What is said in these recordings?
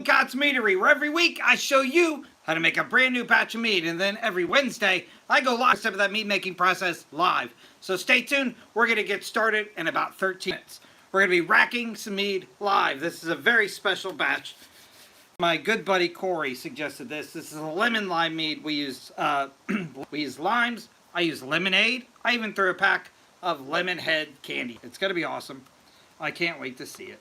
God's Meadery, where every week I show you how to make a brand new batch of mead, and then every Wednesday I go live step of that mead making process live. So stay tuned. We're going to get started in about 13 minutes. We're going to be racking some mead live. This is a very special batch. My good buddy Corey suggested this. This is a lemon lime mead. We use limes. I use lemonade. I even threw a pack of lemon head candy. It's going to be awesome. I can't wait to see it.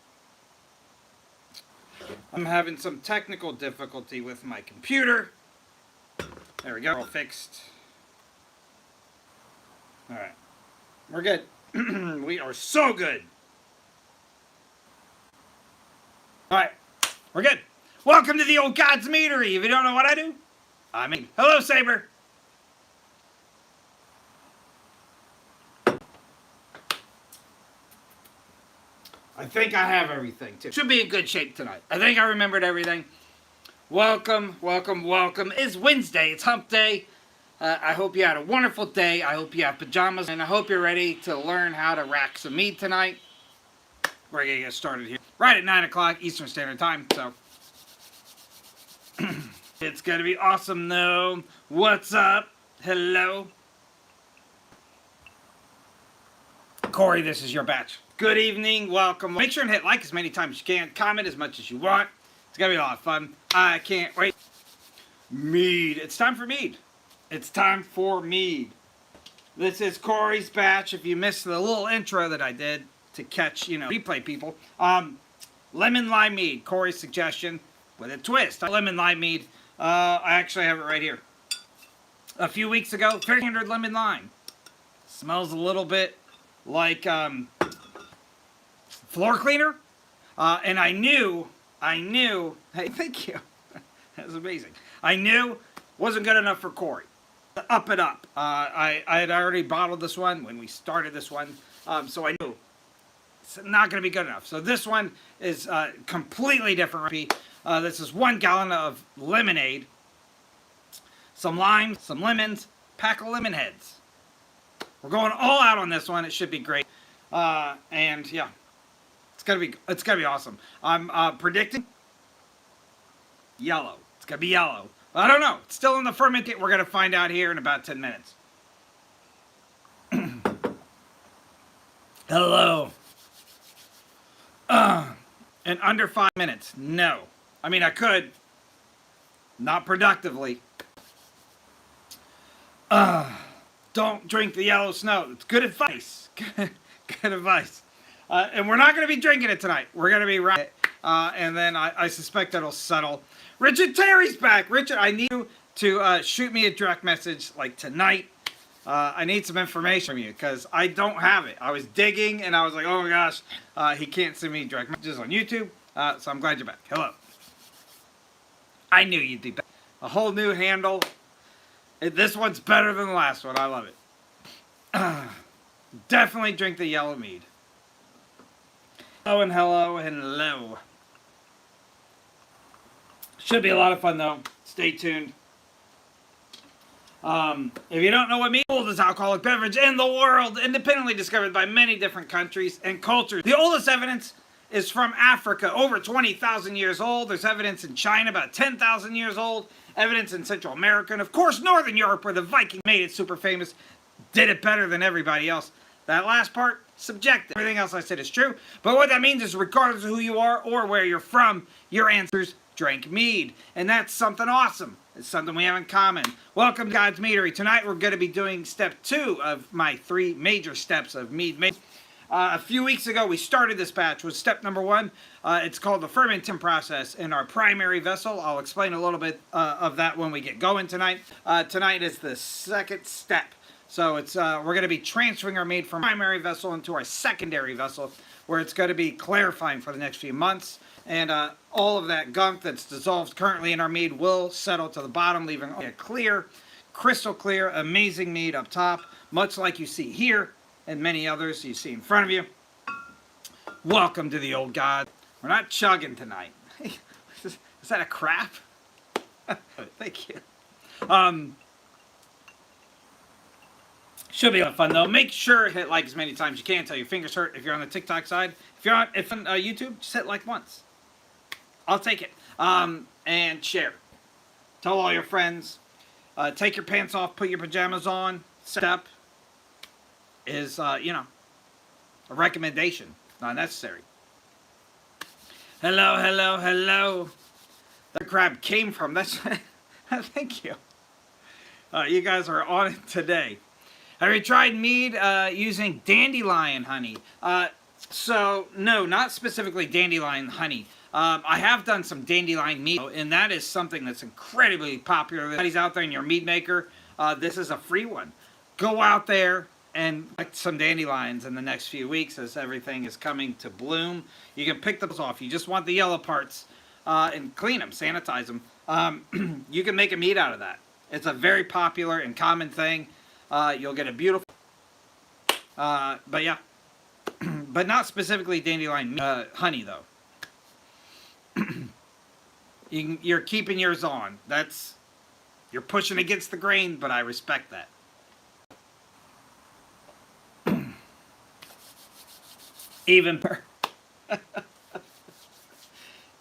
I'm having some technical difficulty with my computer. There we go, all fixed. Alright, we're good. We are so good. Alright, we're good. Welcome to the old God's Meadery. If you don't know what I do, I mean, hello Saber. I think I have everything, too. Should be in good shape tonight. I think I remembered everything. Welcome, welcome, welcome. It's Wednesday. It's hump day. I hope you had a wonderful day. I hope you have pajamas. And I hope you're ready to learn how to rack some mead tonight. We're going to get started here. Right at 9 o'clock Eastern Standard Time. So, it's going to be awesome, though. What's up? Hello. Corey, this is your batch. Good evening, welcome. Make sure and hit like as many times as you can. Comment as much as you want. It's going to be a lot of fun. I can't wait. Mead. It's time for mead. It's time for mead. This is Corey's batch. If you missed the little intro that I did to catch, replay people. Lemon lime mead. Corey's suggestion with a twist. Lemon lime mead. I actually have it right here. A few weeks ago, very standard lemon lime. Smells a little bit like floor cleaner, and I knew, hey, thank you, that was amazing. I knew wasn't good enough for Corey. Up it up. I had already bottled this one when we started this one, so I knew it's not going to be good enough. So this one is completely different recipe. This is 1 gallon of lemonade, some limes, some lemons, pack of lemon heads. We're going all out on this one. It should be great, and yeah. It's gonna be awesome. I'm predicting yellow. It's gonna be yellow. I don't know. It's still in the fermentation. We're gonna find out here in about 10 minutes. Hello. In under 5 minutes. No. I mean, I could. Not productively. Don't drink the yellow snow. It's good advice. Good advice. And we're not going to be drinking it tonight. We're going to be racking it. And then I suspect it'll settle. Richard Terry's back. Richard, I need you to shoot me a direct message like tonight. I need some information from you because I don't have it. I was digging and I was like, oh my gosh, he can't send me direct messages on YouTube. So I'm glad you're back. Hello. I knew you'd be back. A whole new handle. This one's better than the last one. I love it. Definitely drink the yellow mead. Hello and hello and hello. Should be a lot of fun though. Stay tuned. If you don't know what mead is, the oldest alcoholic beverage in the world, independently discovered by many different countries and cultures. The oldest evidence is from Africa, over 20,000 years old. There's evidence in China, about 10,000 years old. Evidence in Central America, and of course Northern Europe, where the Viking made it super famous, did it better than everybody else. That last part, subjective. Everything else I said is true. But what that means is regardless of who you are or where you're from, your ancestors drank mead. And that's something awesome. It's something we have in common. Welcome to God's Meadery. Tonight we're going to be doing step 2 of my 3 major steps of mead making. A few weeks ago we started this batch with step number 1. It's called the fermentation process in our primary vessel. I'll explain a little bit of that when we get going tonight. Tonight is the second step. So it's we're going to be transferring our mead from primary vessel into our secondary vessel, where it's going to be clarifying for the next few months. And all of that gunk that's dissolved currently in our mead will settle to the bottom, leaving a clear, crystal clear, amazing mead up top, much like you see here and many others you see in front of you. Welcome to the old God. We're not chugging tonight. Is that a crap? Thank you. Should be a lot of fun though. Make sure to hit like as many times as you can until your fingers hurt. If you're on the TikTok side, if you're on YouTube, just hit like once. I'll take it. and share. Tell all your friends. Take your pants off, put your pajamas on. Step is, a recommendation, not necessary. Hello, hello, hello. The crab came from. That's. Thank you. You guys are on it today. Have you tried Mead using dandelion honey? So, no, not specifically dandelion honey. I have done some dandelion mead, and that is something that's incredibly popular. If anybody's out there in your mead maker, this is a free one. Go out there and collect some dandelions in the next few weeks as everything is coming to bloom. You can pick those off. You just want the yellow parts and clean them, sanitize them. You can make a mead out of that. It's a very popular and common thing. You'll get a beautiful, but yeah, but not specifically dandelion honey though. You're keeping yours on. You're pushing against the grain, but I respect that. Even better.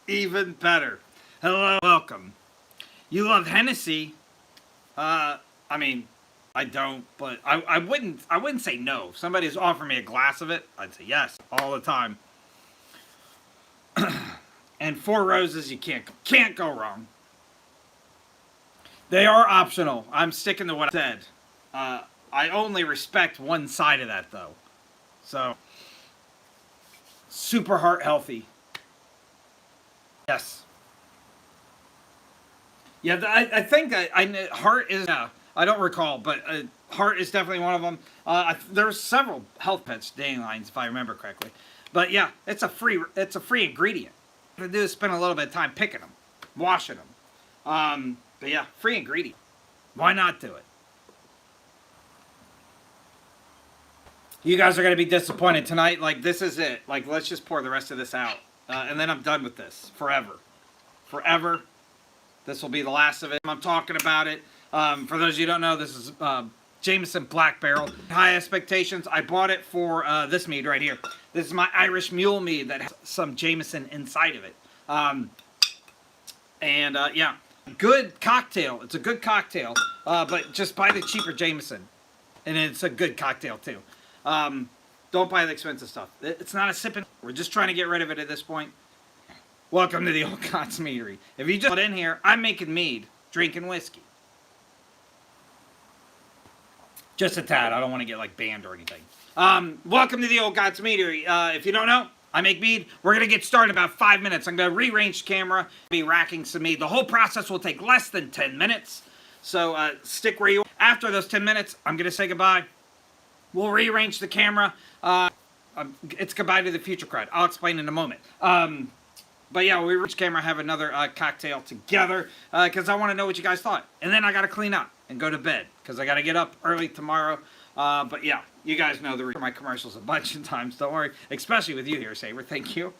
Even better. Hello, welcome. You love Hennessy. I don't, but I wouldn't say no. If somebody's offering me a glass of it, I'd say yes all the time. And Four Roses, you can't go wrong. They are optional. I'm sticking to what I said. I only respect one side of that though. So, super heart healthy. Yes. Yeah, I think heart is. I don't recall, but heart is definitely one of them. There's several health pets dandelions, if I remember correctly. But yeah, it's a free ingredient. What I do is spend a little bit of time picking them, washing them. But yeah, free ingredient. Why not do it? You guys are going to be disappointed tonight. Like, this is it. Like, let's just pour the rest of this out. And then I'm done with this. Forever. Forever. This will be the last of it. I'm talking about it. For those of you who don't know, this is Jameson Black Barrel. High expectations. I bought it for this mead right here. This is my Irish Mule mead that has some Jameson inside of it. Yeah. Good cocktail. It's a good cocktail. But just buy the cheaper Jameson. And it's a good cocktail too. Don't buy the expensive stuff. It's not a sipping. We're just trying to get rid of it at this point. Welcome to the Old God's Meadery. If you just got in here, I'm making mead, drinking whiskey. Just a tad. I don't want to get like banned or anything. Welcome to the Old God's Meadery. If you don't know, I make mead. We're going to get started in about 5 minutes. I'm going to rearrange the camera, be racking some mead. The whole process will take less than 10 minutes. So stick where you are. After those 10 minutes, I'm going to say goodbye. We'll rearrange the camera. It's goodbye to the future crowd. I'll explain in a moment. But yeah, we reach camera, have another cocktail together because I want to know what you guys thought. And then I got to clean up and go to bed because I got to get up early tomorrow. But yeah, you guys know the reason for my commercials a bunch of times. Don't worry, especially with you here, Saber. Thank you.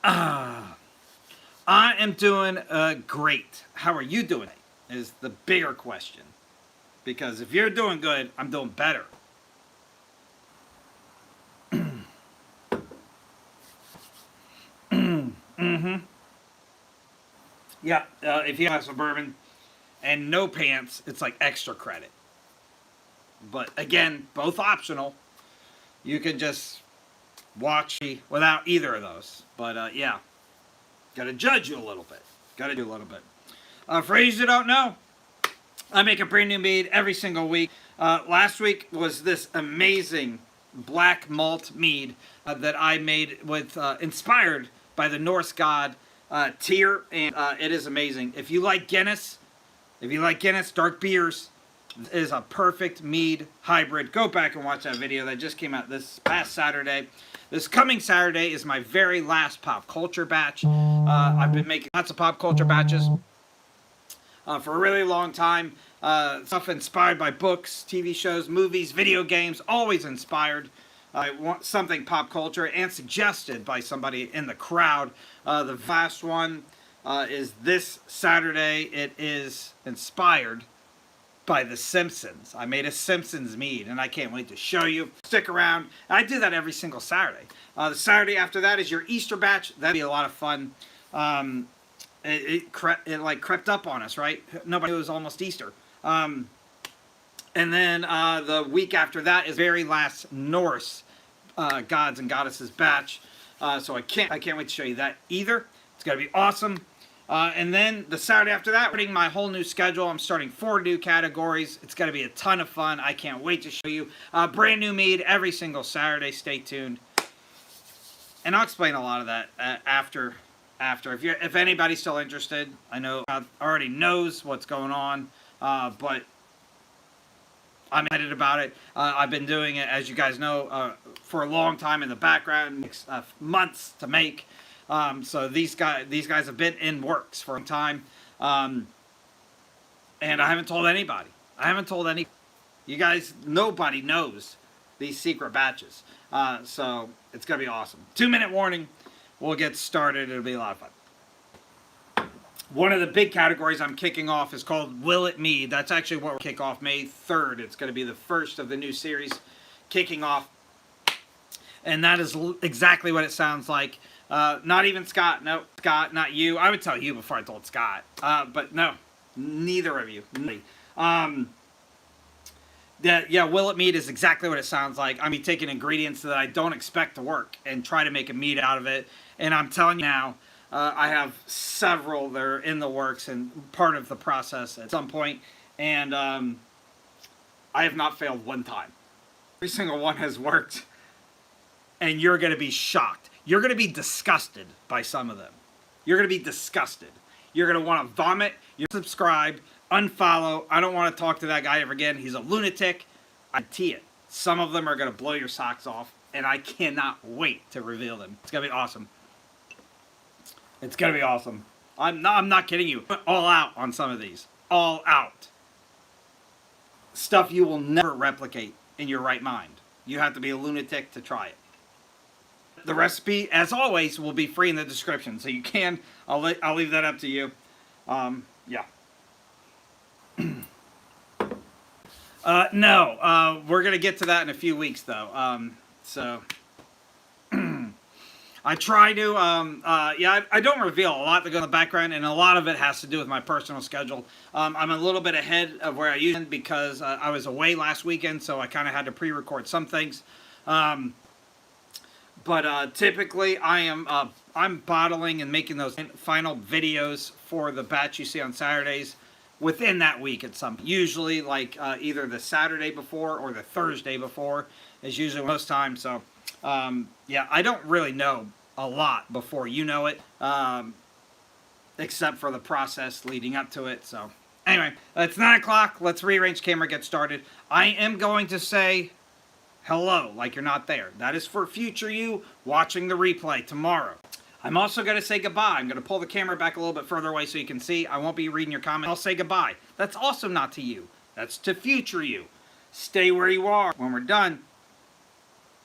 I am doing great. How are you doing? Is the bigger question. Because if you're doing good, I'm doing better. Yeah, if you have some bourbon and no pants, it's like extra credit. But again, both optional. You can just watch me without either of those. But yeah, got to judge you a little bit. Got to do a little bit. For those who don't know, I make a brand new mead every single week. Last week was this amazing black malt mead that I made with inspired by the Norse god Tyr, and it is amazing. If you like Guinness, dark beers, is a perfect mead hybrid. Go back and watch that video that just came out this past Saturday. This coming Saturday is my very last pop culture batch. I've been making lots of pop culture batches for a really long time. Stuff inspired by books, TV shows, movies, video games, always inspired. I want something pop culture and suggested by somebody in the crowd. The last one is this Saturday. It is inspired by The Simpsons. I made a Simpsons mead, and I can't wait to show you. Stick around. I do that every single Saturday. The Saturday after that is your Easter batch. That'd be a lot of fun. it like crept up on us, right? Nobody knew it was almost Easter. And then the week after that is very last Norse gods and goddesses batch. So I can't wait to show you that either. It's gonna be awesome. And then the Saturday after that, starting my whole new schedule. I'm starting 4 new categories. It's gonna be a ton of fun. I can't wait to show you brand new mead every single Saturday. Stay tuned. And I'll explain a lot of that after. If anybody's still interested, I know already knows what's going on, but I'm excited about it. I've been doing it, as you guys know, for a long time in the background, months to make. So these guys have been in works for a time, and I haven't told anybody. You guys, nobody knows these secret batches. So it's gonna be awesome. 2-minute warning. We'll get started. It'll be a lot of fun. One of the big categories I'm kicking off is called Will It Mead. That's actually what we'll kick off May 3rd. It's going to be the first of the new series kicking off. And that is exactly what it sounds like. Not even Scott. No, Scott, not you. I would tell you before I told Scott. But no, neither of you. Yeah, Will It Mead is exactly what it sounds like. I'm taking ingredients that I don't expect to work and try to make a mead out of it. And I'm telling you now, I have several that are in the works and part of the process at some point. And I have not failed one time. Every single one has worked. And you're going to be shocked. You're going to be disgusted by some of them. You're going to be disgusted. You're going to want to vomit. You're subscribed. Unfollow. I don't want to talk to that guy ever again. He's a lunatic. I tee it. Some of them are going to blow your socks off, and I cannot wait to reveal them. It's going to be awesome. It's going to be awesome. I'm not kidding you. All out on some of these. All out. Stuff you will never replicate in your right mind. You have to be a lunatic to try it. The recipe, as always, will be free in the description, so you can. I'll leave that up to you. Yeah. No, we're going to get to that in a few weeks, though. So, I try to, yeah, I don't reveal a lot that goes in the background, and a lot of it has to do with my personal schedule. I'm a little bit ahead of where I usually because I was away last weekend, so I kind of had to pre-record some things. But typically, I'm bottling and making those final videos for the batch you see on Saturdays within that week at some point. Usually like either the Saturday before or the Thursday before is usually most times. So yeah, I don't really know a lot before you know it, except for the process leading up to it. So anyway, it's 9 o'clock. Let's rearrange camera, get started. I am going to say hello like you're not there. That is for future you watching the replay tomorrow. I'm also going to say goodbye. I'm going to pull the camera back a little bit further away so you can see. I won't be reading your comments. I'll say goodbye. That's also not to you. That's to future you. Stay where you are. When we're done,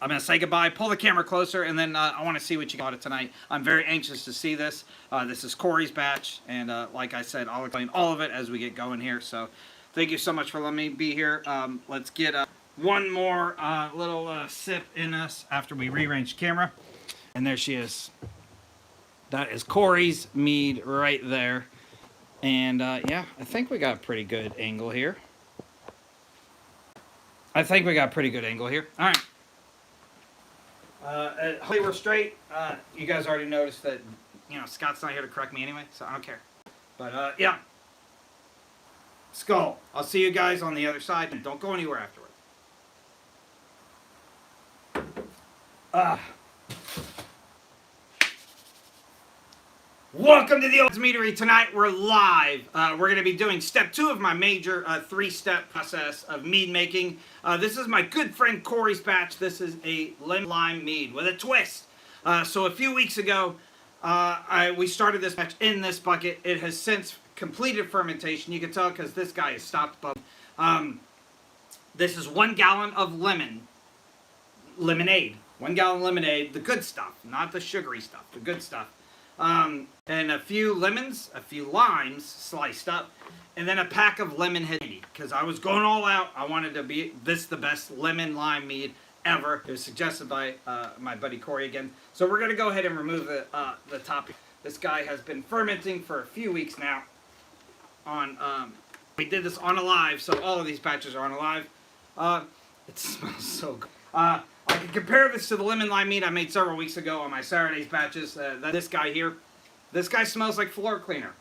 I'm going to say goodbye, pull the camera closer, and then I want to see what you got it tonight. I'm very anxious to see this. This is Corey's batch, and like I said, I'll explain all of it as we get going here. So thank you so much for letting me be here. Let's get one more little sip in us after we rearrange the camera. And there she is. That is Corey's mead right there. And yeah, I think we got a pretty good angle here. All right. Hopefully we're straight. You guys already noticed that, you know, Scott's not here to correct me anyway, so I don't care. But yeah. Skull. I'll see you guys on the other side, and don't go anywhere afterward. Welcome to the Old Meadery. Tonight we're live. We're going to be doing step 2 of my major 3-step process of mead making. This is my good friend Corey's batch. This is a lemon lime mead with a twist. So a few weeks ago, we started this batch in this bucket. It has since completed fermentation. You can tell because this guy is stopped above. This is 1 gallon of lemonade. 1 gallon lemonade, the good stuff, not the sugary stuff, the good stuff. And a few lemons, a few limes sliced up, and then a pack of lemon candy. Because I was going all out. I wanted to be the best lemon lime mead ever. It was suggested by my buddy Corey again. So we're going to go ahead and remove the top. This guy has been fermenting for a few weeks now. We did this on a live, so all of these batches are on a live. It smells so good. I can compare this to the lemon lime mead I made several weeks ago on my Saturday's batches. This guy here, this guy smells like floor cleaner.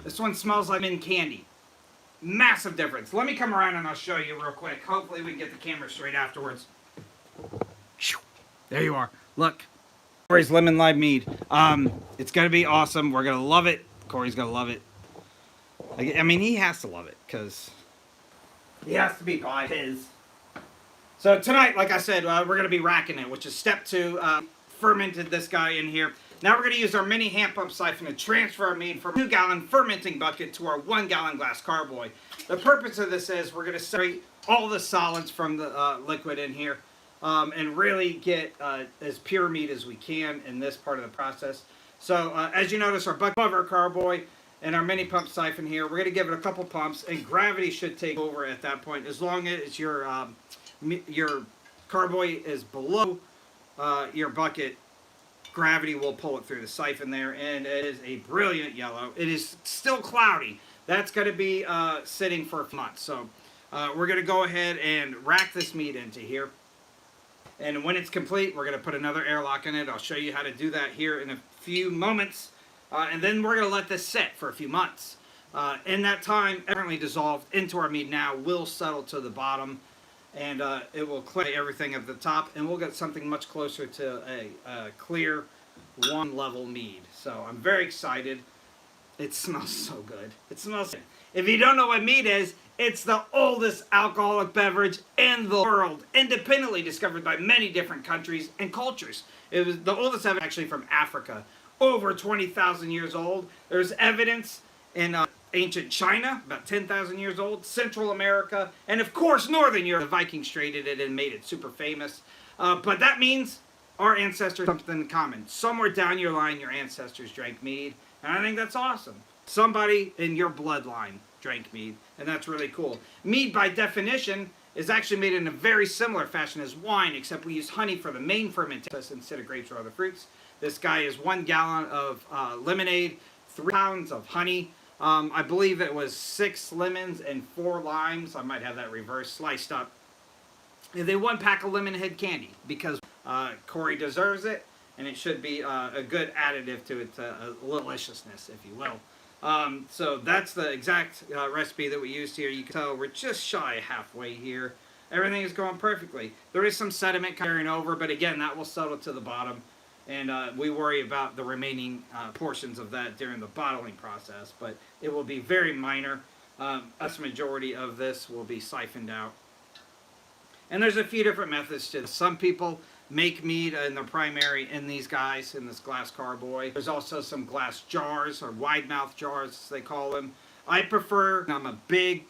This one smells like mint candy. Massive difference. Let me come around and I'll show you real quick. Hopefully we can get the camera straight afterwards. There you are. Look. Corey's lemon lime mead. It's gonna be awesome. We're gonna love it. Corey's gonna love it. I mean, he has to love it because he has to be by his. So tonight, like I said, we're going to be racking it, which is step 2. Fermented this guy in here. Now we're going to use our mini hand pump siphon to transfer our mead from a 2-gallon fermenting bucket to our 1-gallon glass carboy. The purpose of this is we're going to separate all the solids from the liquid in here and really get as pure mead as we can in this part of the process. So as you notice, our bucket above our carboy and our mini pump siphon here, we're going to give it a couple pumps, and gravity should take over at that point as long as your carboy is below your bucket. Gravity will pull it through the siphon there, and it is a brilliant yellow. It is still cloudy. That's going to be sitting for a month. So we're going to go ahead and rack this mead into here. And when it's complete, we're going to put another airlock in it. I'll show you how to do that here in a few moments. And then we're going to let this sit for a few months. In that time, everything dissolved into our mead now will settle to the bottom. And it will clear everything at the top. And we'll get something much closer to a clear, one-level mead. So I'm very excited. It smells so good. It smells good. If you don't know what mead is, it's the oldest alcoholic beverage in the world, independently discovered by many different countries and cultures. It was the oldest ever actually from Africa, over 20,000 years old. There's evidence in ancient China, about 10,000 years old, Central America, and of course Northern Europe. The Vikings traded it and made it super famous. But that means our ancestors have something in common. Somewhere down your line, your ancestors drank mead, and I think that's awesome. Somebody in your bloodline drank mead, and that's really cool. Mead, by definition, is actually made in a very similar fashion as wine, except we use honey for the main fermentation instead of grapes or other fruits. This guy is 1 gallon of lemonade, 3 pounds of honey. I believe it was 6 lemons and 4 limes. I might have that reversed, sliced up. And then 1 pack of lemon head candy, because Corey deserves it, and it should be a good additive to its deliciousness, if you will. So that's the exact recipe that we used here. You can tell we're just shy of halfway here. Everything is going perfectly. There is some sediment carrying over, but again, that will settle to the bottom. And we worry about the remaining portions of that during the bottling process. But it will be very minor. A majority of this will be siphoned out. And there's a few different methods to this. Some people make mead in their primary in these guys, in this glass carboy. There's also some glass jars, or wide mouth jars as they call them. I prefer, I'm a big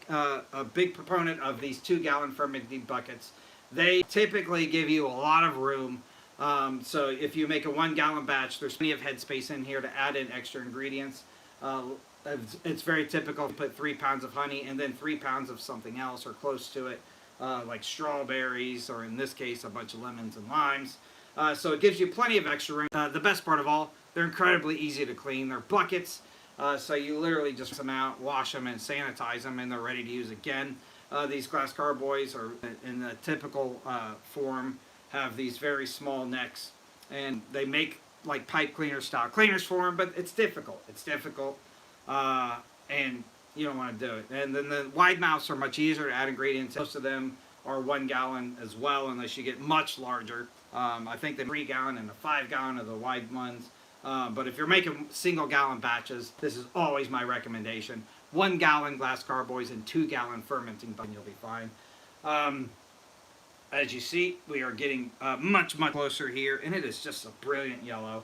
proponent of these 2-gallon fermenting buckets. They typically give you a lot of room. So if you make a 1-gallon batch, there's plenty of headspace in here to add in extra ingredients. It's very typical to put 3 pounds of honey and then 3 pounds of something else or close to it. Like strawberries, or in this case, a bunch of lemons and limes. So it gives you plenty of extra room. The best part of all, they're incredibly easy to clean. They're buckets, so you literally just rinse them out, wash them, and sanitize them, and they're ready to use again. These glass carboys are, in the typical form, have these very small necks, and they make like pipe cleaner style cleaners for them, but it's difficult. It's difficult, and you don't want to do it. And then the wide mouths are much easier to add ingredients. Most of them are 1 gallon as well, unless you get much larger. I think the 3-gallon and the 5-gallon are the wide ones. But if you're making single-gallon batches, this is always my recommendation. 1-gallon glass carboys and 2-gallon fermenting, but you'll be fine. As you see, we are getting much closer here, and it is just a brilliant yellow.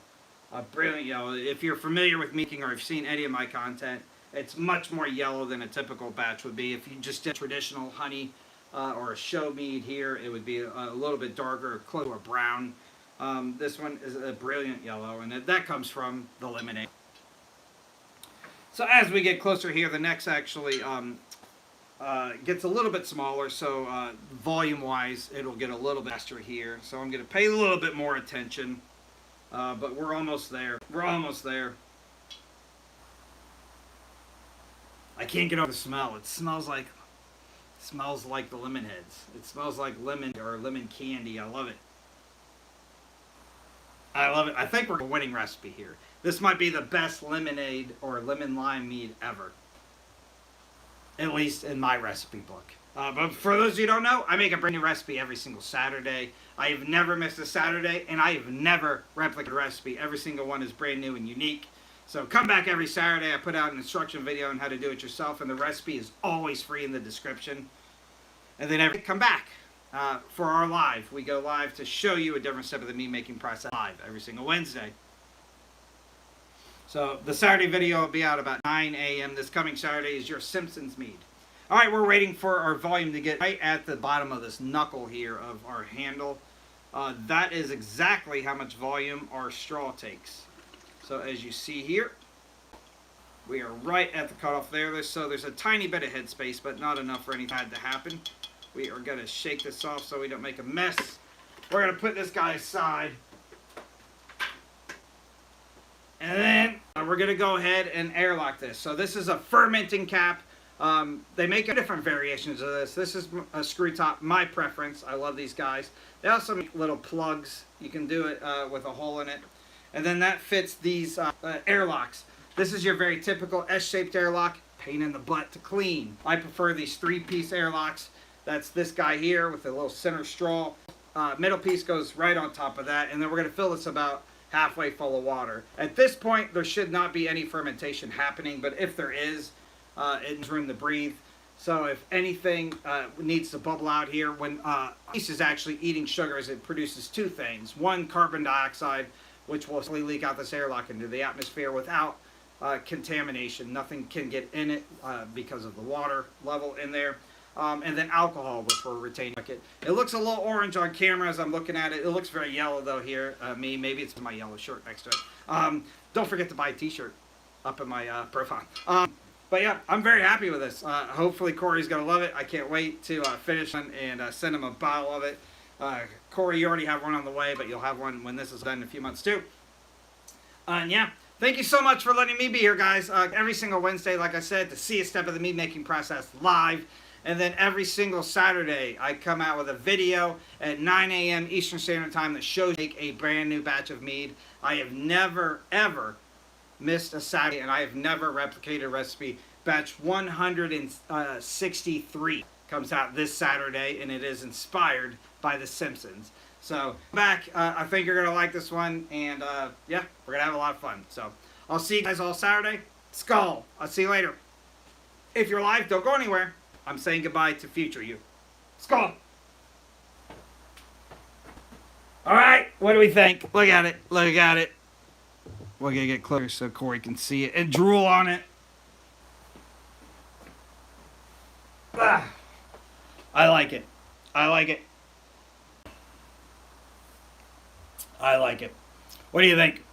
A brilliant yellow. If you're familiar with making, or have seen any of my content, it's much more yellow than a typical batch would be. If you just did traditional honey or a show mead here, it would be a little bit darker, close to a brown. This one is a brilliant yellow, and that comes from the lemonade. So as we get closer here, the necks actually gets a little bit smaller, so volume-wise, it'll get a little bit faster here. So I'm going to pay a little bit more attention But we're almost there. We're almost there. I can't get over the smell. It smells like the lemon heads. It smells like lemon or lemon candy. I love it. I love it. I think we're a winning recipe here. This might be the best lemonade or lemon lime mead ever. At least in my recipe book. But for those of you who don't know, I make a brand new recipe every single Saturday. I have never missed a Saturday, and I have never replicated a recipe. Every single one is brand new and unique. So come back every Saturday. I put out an instruction video on how to do it yourself, and the recipe is always free in the description. And then come back for our live. We go live to show you a different step of the mead making process live every single Wednesday. So the Saturday video will be out about 9 a.m. This coming Saturday is your Simpsons mead. All right, we're waiting for our volume to get right at the bottom of this knuckle here of our handle. That is exactly how much volume our straw takes. So as you see here, we are right at the cutoff there. So there's a tiny bit of headspace, but not enough for anything to happen. We are going to shake this off so we don't make a mess. We're going to put this guy aside. And then we're going to go ahead and airlock this. So this is a fermenting cap. They make different variations of this. This is a screw top, my preference. I love these guys. They also make little plugs. You can do it with a hole in it. And then that fits these airlocks. This is your very typical S-shaped airlock. Pain in the butt to clean. I prefer these 3-piece airlocks. That's this guy here with a little center straw. Middle piece goes right on top of that. And then we're going to fill this about halfway full of water. At this point, there should not be any fermentation happening. But if there is, it's room to breathe. So if anything needs to bubble out here, when yeast is actually eating sugars, it produces two things. One, carbon dioxide, which will slowly leak out this airlock into the atmosphere without contamination. Nothing can get in it because of the water level in there. And then alcohol, which will retain it. It looks a little orange on camera as I'm looking at it. It looks very yellow though here. Maybe it's my yellow shirt next to it. Don't forget to buy a t-shirt up in my profile. But yeah, I'm very happy with this. Hopefully Corey's going to love it. I can't wait to finish one and send him a bottle of it. Corey, you already have one on the way, but you'll have one when this is done in a few months too. And yeah, thank you so much for letting me be here, guys. Every single Wednesday, like I said, to see a step of the mead making process live. And then every single Saturday, I come out with a video at 9 a.m. Eastern Standard Time that shows you a brand new batch of mead. I have never, ever missed a Saturday, and I have never replicated a recipe. Batch 163 comes out this Saturday, and it is inspired by The Simpsons. So, back, I think you're going to like this one, and yeah, we're going to have a lot of fun. So, I'll see you guys all Saturday. Skull. I'll see you later. If you're live, don't go anywhere. I'm saying goodbye to future you. Skull. All right, what do we think? Look at it. Look at it. We're going to get closer so Corey can see it and drool on it. Ah, I like it. I like it. I like it. What do you think?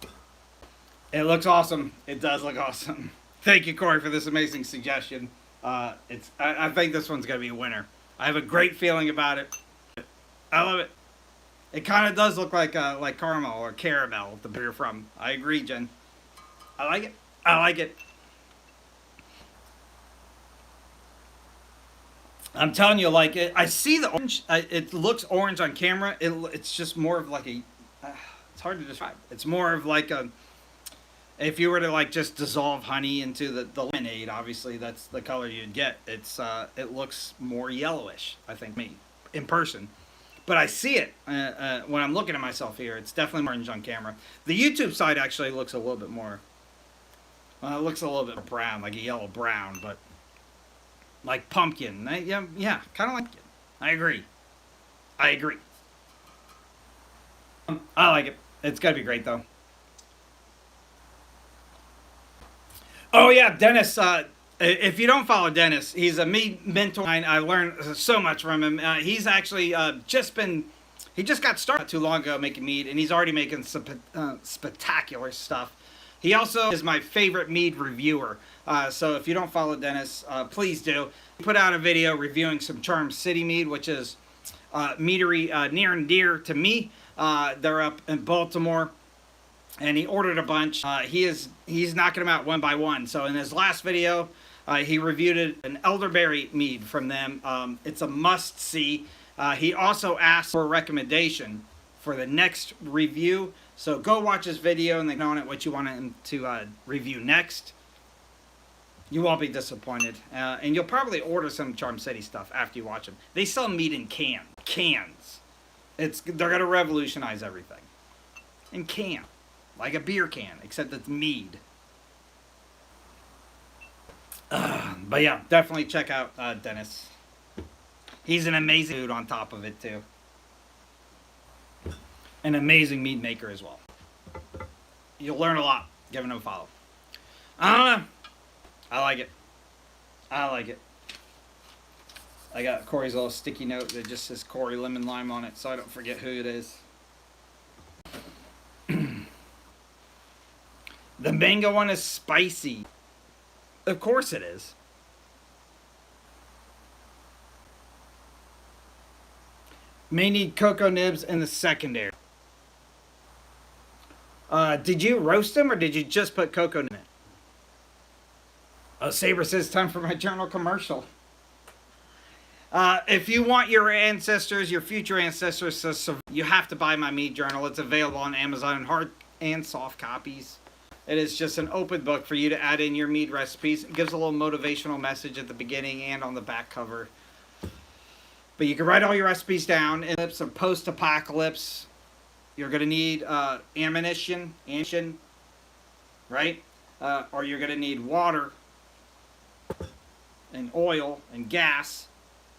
It looks awesome. It does look awesome. Thank you, Corey, for this amazing suggestion. I think this one's going to be a winner. I have a great feeling about it. I love it. It kind of does look like caramel or caramel, the beer from. I agree, Jen. I like it. I like it. I'm telling you, like, I see the orange. It looks orange on camera. It's just more of like a... it's hard to describe. It's more of like a... If you were to like just dissolve honey into the lemonade, obviously that's the color you'd get. It looks more yellowish, I think, me, in person. But I see it when I'm looking at myself here. It's definitely orange on camera. The YouTube side actually looks a little bit more... it looks a little bit brown, like a yellow brown, but like pumpkin. Yeah, kind of like it. I agree. I agree. I like it. It's got to be great, though. Oh, yeah, Dennis. If you don't follow Dennis, he's a mead mentor. I learned so much from him. He's actually he just got started not too long ago making mead, and he's already making some spectacular stuff. He also is my favorite mead reviewer. So if you don't follow Dennis, please do. He put out a video reviewing some Charm City mead, which is meadery near and dear to me. They're up in Baltimore. and he ordered a bunch. He's knocking them out one by one. So in his last video, he reviewed an elderberry mead from them. It's a must-see. He also asked for a recommendation for the next review. So go watch his video and then on it what you want him to review next. You won't be disappointed. And you'll probably order some Charm City stuff after you watch them. They sell mead in cans. They're going to revolutionize everything. In can. Like a beer can, except it's mead. But yeah, definitely check out Dennis. He's an amazing dude on top of it too. An amazing mead maker as well. You'll learn a lot giving him a follow. I don't know. I like it. I like it. I got Corey's little sticky note that just says Corey Lemon Lime on it, so I don't forget who it is. The mango one is spicy. Of course it is. May need cocoa nibs in the secondary. Did you roast them or did you just put cocoa in it? Oh, Saber says time for my journal commercial. If you want your ancestors, your future ancestors to survive, you have to buy my Mead journal. It's available on Amazon in hard and soft copies. It is just an open book for you to add in your mead recipes. It gives a little motivational message at the beginning and on the back cover. But you can write all your recipes down. In a post-apocalypse, you're going to need ammunition, right? Or you're going to need water and oil and gas,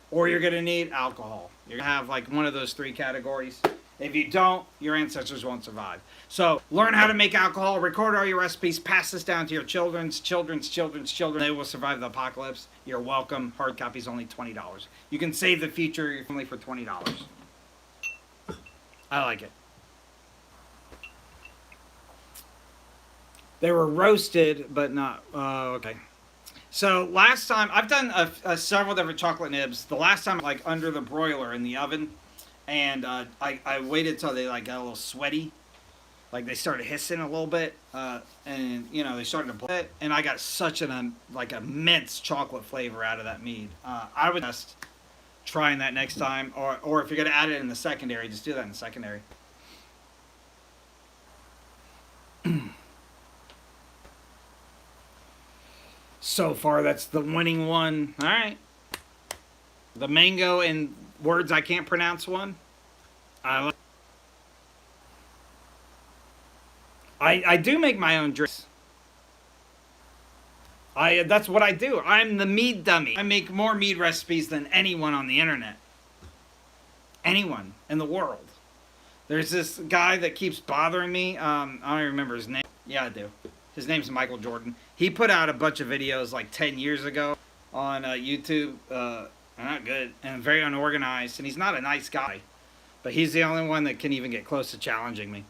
or you're going to need alcohol. You're going to have like one of those three categories. If you don't, your ancestors won't survive. So learn how to make alcohol, record all your recipes, pass this down to your children's children. They will survive the apocalypse. You're welcome. Hard copy's only $20. You can save the future of your family for $20. I like it. They were roasted, but not... okay. So last time, I've done several different chocolate nibs. The last time, like under the broiler in the oven. And I waited till they like got a little sweaty, like they started hissing a little bit, and you know they started to blow it, and I got such an like immense chocolate flavor out of that mead. I would just trying that next time, or if you're gonna add it in the secondary, just do that in the secondary. So far, that's the winning one. All right, the mango and words I can't pronounce one. I do make my own drinks. That's what I do. I'm the mead dummy. I make more mead recipes than anyone on the internet. Anyone in the world. There's this guy that keeps bothering me. I don't remember his name. Yeah, I do. His name's Michael Jordan. He put out a bunch of videos like 10 years ago on YouTube. Not good and very unorganized, and he's not a nice guy, but he's the only one that can even get close to challenging me.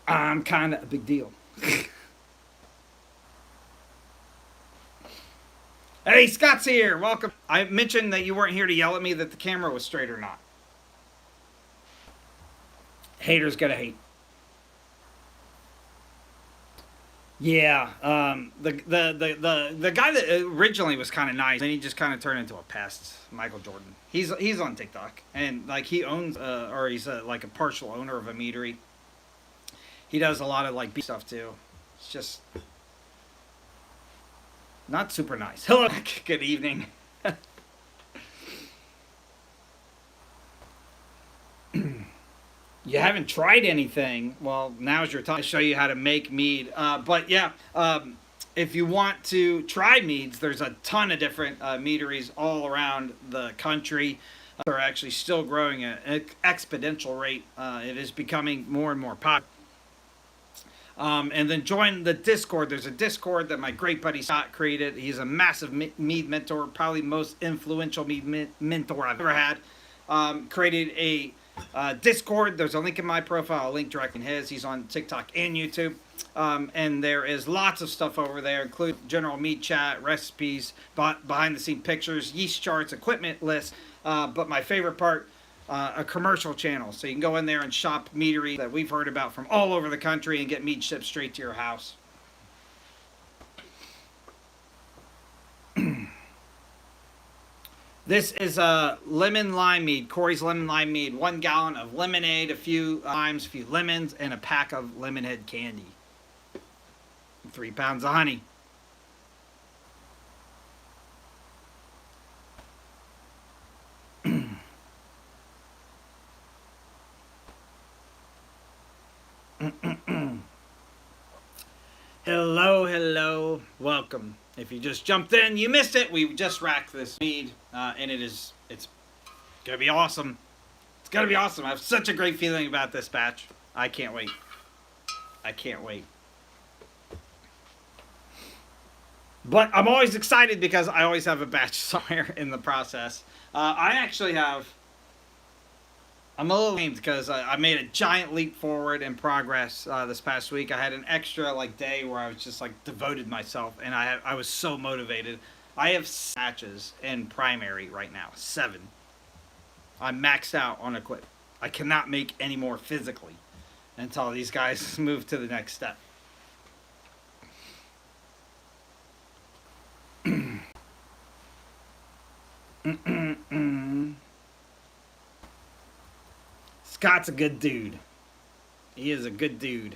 I'm kind of a big deal. Hey, Scott's here. Welcome. I mentioned that you weren't here to yell at me that the camera was straight or not. Haters gotta hate. Yeah, the guy that originally was kind of nice, then he just kind of turned into a pest. Michael Jordan. He's on TikTok, and like he owns or he's like a partial owner of a meadery. He does a lot of like beef stuff too. It's just not super nice. Hello, good evening. You haven't tried anything, well, now's your time to show you how to make mead. But yeah, if you want to try meads, there's a ton of different meaderies all around the country. They're actually still growing at an exponential rate. It is becoming more and more popular. And then join the Discord. There's a Discord that my great buddy Scott created. He's a massive mead mentor, probably most influential mead mentor I've ever had. Created a Discord. There's a link in my profile, a link directly in his. He's on TikTok and YouTube. And there is lots of stuff over there, including general mead chat, recipes, behind the scene pictures, yeast charts, equipment lists. But my favorite part a commercial channel. So you can go in there and shop meadery that we've heard about from all over the country and get mead shipped straight to your house. This is a lemon lime mead, Corey's lemon lime mead. 1 gallon of lemonade, a few limes, a few lemons, and a pack of Lemonhead candy. 3 pounds of honey. Hello, hello, welcome. If you just jumped in, you missed it. We just racked this mead, and it's gonna be awesome. It's gonna be awesome. I have such a great feeling about this batch. I can't wait. I can't wait. But I'm always excited because I always have a batch somewhere in the process. I actually have... I'm a little ashamed because I made a giant leap forward in progress this past week. I had an extra day where I was just devoted myself, and I was so motivated. I have batches in primary right now, 7. I'm maxed out on equipment. I cannot make any more physically until these guys move to the next step. Scott's a good dude. He is a good dude.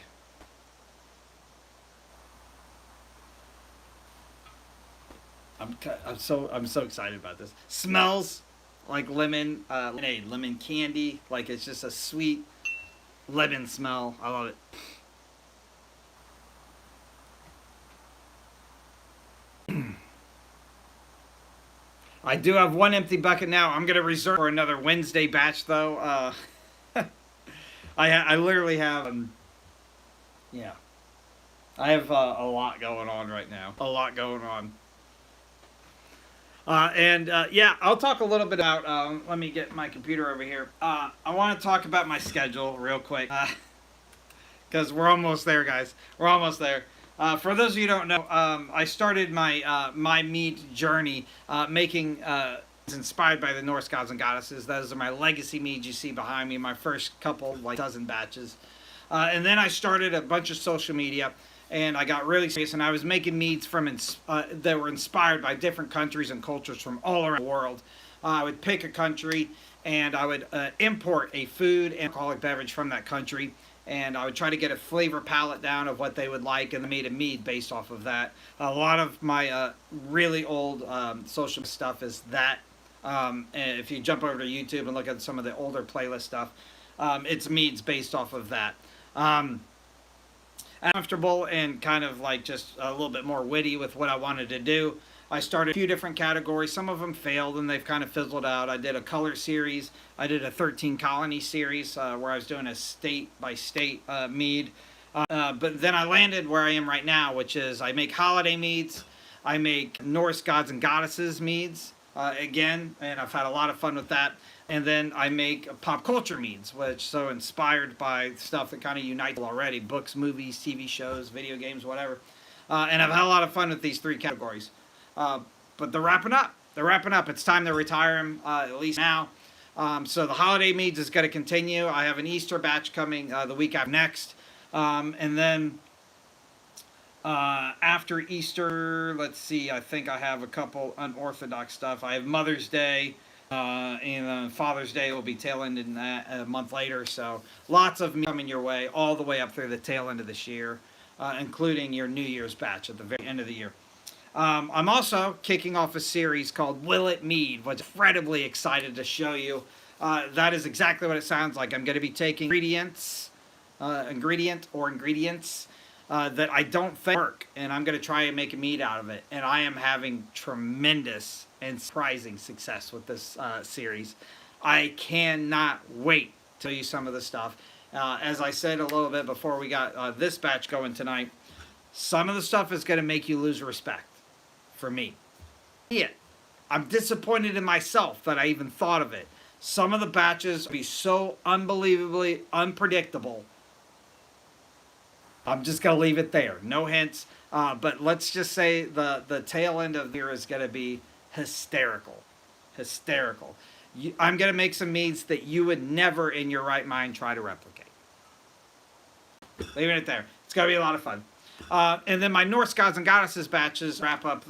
I'm so excited about this. Smells like lemon, lemonade, lemon candy. Like it's just a sweet lemon smell. I love it. I do have 1 empty bucket now. I'm gonna reserve for another Wednesday batch though. I literally have, yeah. I have a lot going on right now. A lot going on. Yeah, I'll talk a little bit about, let me get my computer over here. I want to talk about my schedule real quick. Because we're almost there, guys. We're almost there. For those of you who don't know, I started my my mead journey making... inspired by the Norse gods and goddesses. Those are my legacy meads you see behind me, my first couple, dozen batches. And then I started a bunch of social media, and I got really serious, and I was making meads from that were inspired by different countries and cultures from all around the world. I would pick a country, and I would import a food and alcoholic beverage from that country, and I would try to get a flavor palette down of what they would like, and I made a mead based off of that. A lot of my really old social stuff is that. And if you jump over to YouTube and look at some of the older playlist stuff, it's meads based off of that. Comfortable and kind of just a little bit more witty with what I wanted to do. I started a few different categories. Some of them failed and they've kind of fizzled out. I did a color series. I did a 13 colony series where I was doing a state by state mead. But then I landed where I am right now, which is I make holiday meads. I make Norse gods and goddesses meads. Again, and I've had a lot of fun with that. And then I make pop culture meads, which so inspired by stuff that kind of unites already: books, movies, TV shows, video games, whatever. And I've had a lot of fun with these 3 categories. But they're wrapping up. They're wrapping up. It's time to retire them, at least now. So the holiday meads is going to continue. I have an Easter batch coming the week after next. And then... after Easter, let's see, I think I have a couple unorthodox stuff. I have Mother's Day, and Father's Day will be tail ending that a month later. So lots of me coming your way all the way up through the tail end of this year, including your New Year's batch at the very end of the year. I'm also kicking off a series called Will It Mead, which I'm incredibly excited to show you. That is exactly what it sounds like. I'm going to be taking ingredients that I don't think work, and I'm going to try and make a mead out of it. And I am having tremendous and surprising success with this series. I cannot wait to tell you some of the stuff. As I said a little bit before we got this batch going tonight, some of the stuff is going to make you lose respect for me. Yeah, I'm disappointed in myself that I even thought of it. Some of the batches will be so unbelievably unpredictable. I'm just going to leave it there. No hints. But let's just say the tail end of the year is going to be hysterical. Hysterical. I'm going to make some meads that you would never in your right mind try to replicate. Leaving it there. It's going to be a lot of fun. And then my Norse Gods and Goddesses batches wrap up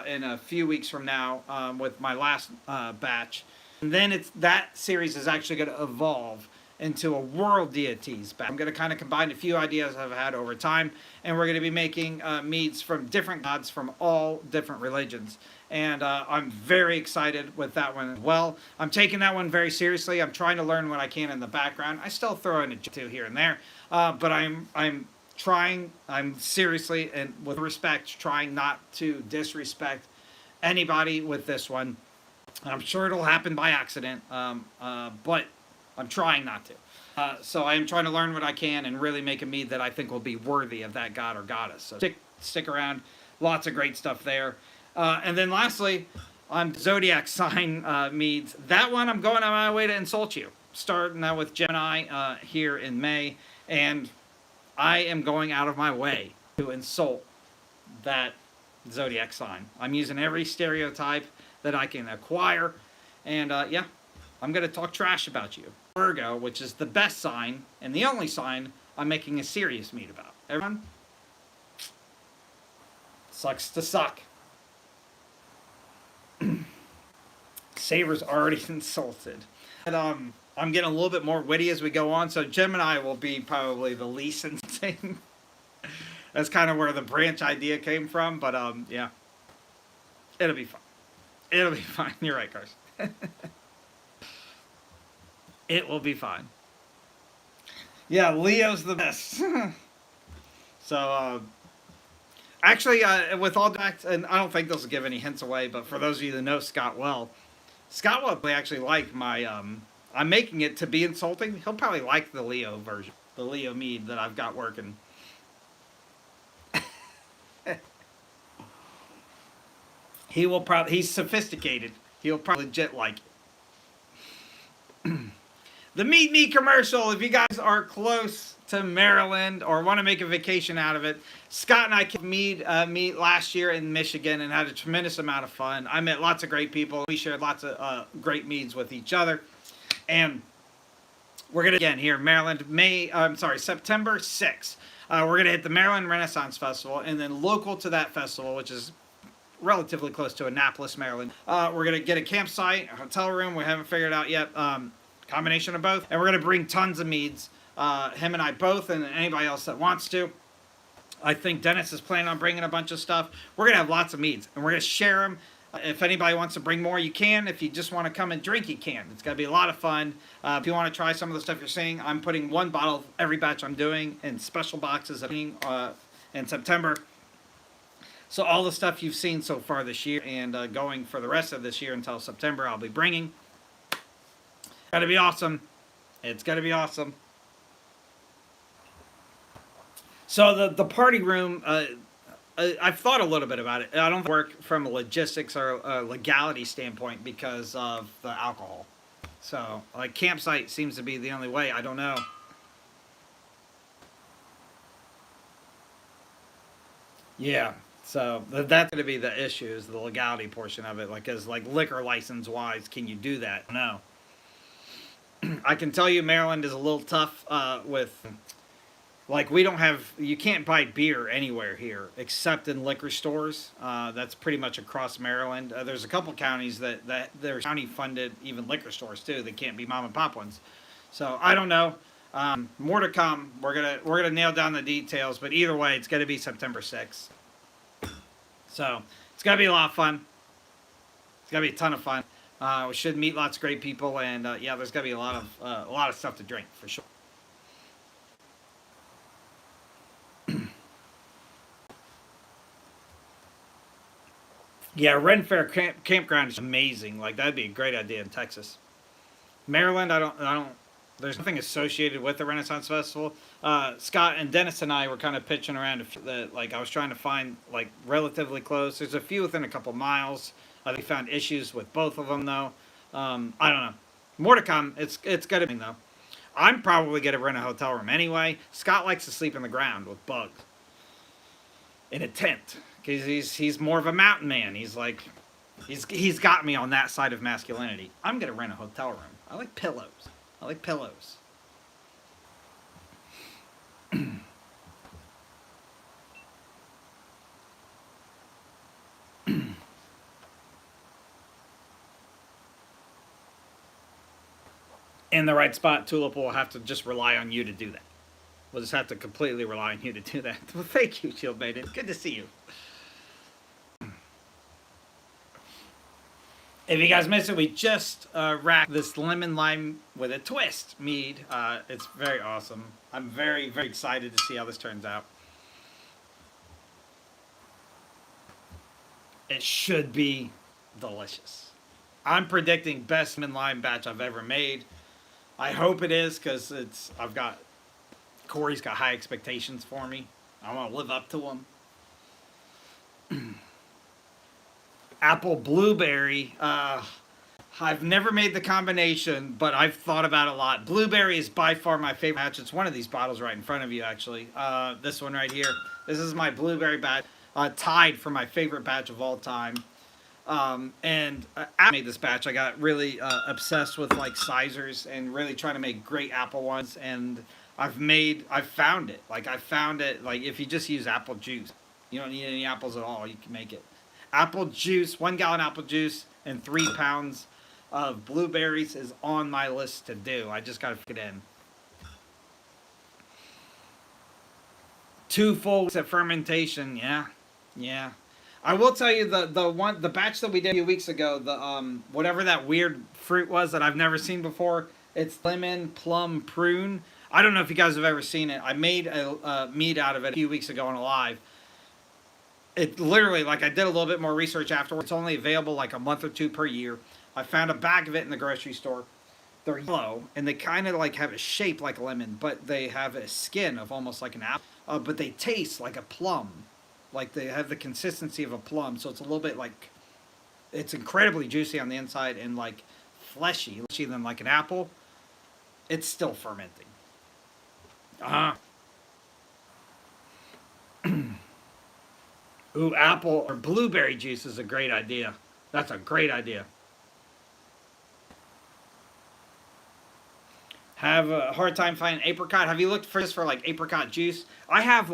in a few weeks from now with my last batch. And then that series is actually going to evolve into a world deities batch. I'm going to kind of combine a few ideas I've had over time, and we're going to be making meads from different gods from all different religions. And I'm very excited with that one as well. I'm taking that one very seriously. I'm trying to learn what I can in the background. I still throw in a two here and there, but I'm seriously and with respect trying not to disrespect anybody with this one. I'm sure it'll happen by accident, but I'm trying not to. So I am trying to learn what I can and really make a mead that I think will be worthy of that god or goddess. So stick around. Lots of great stuff there. And then lastly, on Zodiac sign meads. That one I'm going on my way to insult you. Starting now with Gemini here in May. And I am going out of my way to insult that Zodiac sign. I'm using every stereotype that I can acquire. And yeah, I'm going to talk trash about you. Virgo, which is the best sign and the only sign I'm making a serious mead about. Everyone? Sucks to suck. Saber's already insulted. And, I'm getting a little bit more witty as we go on, so Gemini will be probably the least insane. That's kind of where the branch idea came from, but yeah. It'll be fine. It'll be fine. You're right, Carson. It will be fine. Yeah, Leo's the best. So, actually, with all that, and I don't think this will give any hints away, but for those of you that know Scott well, Scott will actually like my, I'm making it to be insulting. He'll probably like the Leo version, the Leo mead that I've got working. He will probably, he's sophisticated. He'll probably legit like it. The Meet Me commercial, if you guys are close to Maryland or want to make a vacation out of it, Scott and I came meet last year in Michigan and had a tremendous amount of fun. I met lots of great people. We shared lots of great meads with each other. And we're going to, again, here in Maryland, September 6th. We're going to hit the Maryland Renaissance Festival, and then local to that festival, which is relatively close to Annapolis, Maryland, we're going to get a campsite, a hotel room. We haven't figured it out yet. Combination of both. And we're going to bring tons of meads. Him and I both, and anybody else that wants to. I think Dennis is planning on bringing a bunch of stuff. We're going to have lots of meads, and we're going to share them. If anybody wants to bring more, you can. If you just want to come and drink, you can. It's going to be a lot of fun. If you want to try some of the stuff you're seeing, I'm putting one bottle of every batch I'm doing in special boxes in September. So all the stuff you've seen so far this year and going for the rest of this year until September, I'll be bringing. It's going to be awesome. It's going to be awesome. So the party room, I've thought a little bit about it. I don't work from a logistics or a legality standpoint because of the alcohol. So, like, campsite seems to be the only way. I don't know. Yeah. So that's going to be the issue, is the legality portion of it. Like, as like liquor license wise, can you do that? No. I can tell you Maryland is a little tough with, like, we don't have, you can't buy beer anywhere here except in liquor stores. That's pretty much across Maryland. There's a couple counties that there's county funded even liquor stores too. They can't be mom and pop ones. So I don't know. More to come. We're gonna nail down the details, but either way, it's gonna be September 6th. So it's gonna be a lot of fun. It's gonna be a ton of fun. We should meet lots of great people, and yeah, there's gonna be a lot of stuff to drink for sure. Yeah, Ren Fair campground is amazing. Like, that'd be a great idea in Texas. Maryland, I don't. There's nothing associated with the Renaissance Festival. Scott and Dennis and I were kind of pitching around like I was trying to find like relatively close. There's a few within a couple miles. We found issues with both of them though. I don't know. More to come. It's gonna be though. I'm probably gonna rent a hotel room anyway. Scott likes to sleep on the ground with bugs in a tent because he's more of a mountain man. He's like, He's got me on that side of masculinity. I'm gonna rent a hotel room. I like pillows. I like pillows. In the right spot, Tulip will have to just rely on you to do that. We'll just have to completely rely on you to do that. Well, thank you, Shield Maiden. Good to see you. If you guys missed it, we just racked this lemon lime with a twist mead. It's very awesome. I'm very, very excited to see how this turns out. It should be delicious. I'm predicting best lemon lime batch I've ever made. I hope it is, because Corey's got high expectations for me. I want to live up to them. Apple blueberry. I've never made the combination, but I've thought about it a lot. Blueberry is by far my favorite batch. It's one of these bottles right in front of you, actually. This one right here. This is my blueberry batch. Tied for my favorite batch of all time. And I made this batch. I got really obsessed with like sizers and really trying to make great apple ones. And I've found it. Like if you just use apple juice, you don't need any apples at all. You can make it. Apple juice, 1 gallon apple juice, and 3 pounds of blueberries is on my list to do. I just gotta fit it in. 2 full weeks of fermentation. Yeah. I will tell you the batch that we did a few weeks ago, the whatever that weird fruit was that I've never seen before. It's lemon, plum, prune. I don't know if you guys have ever seen it. I made a mead out of it a few weeks ago on a live. It literally, like, I did a little bit more research afterwards. It's only available like a month or 2 per year. I found a bag of it in the grocery store. They're yellow, and they kind of like have a shape like a lemon, but they have a skin of almost like an apple. But they taste like a plum. Like, they have the consistency of a plum, so it's a little bit like, it's incredibly juicy on the inside and like fleshy than like an apple. It's still fermenting. Ooh, apple or blueberry juice is a great idea. That's a great idea. Have a hard time finding apricot. Have you looked for this for like apricot juice? I have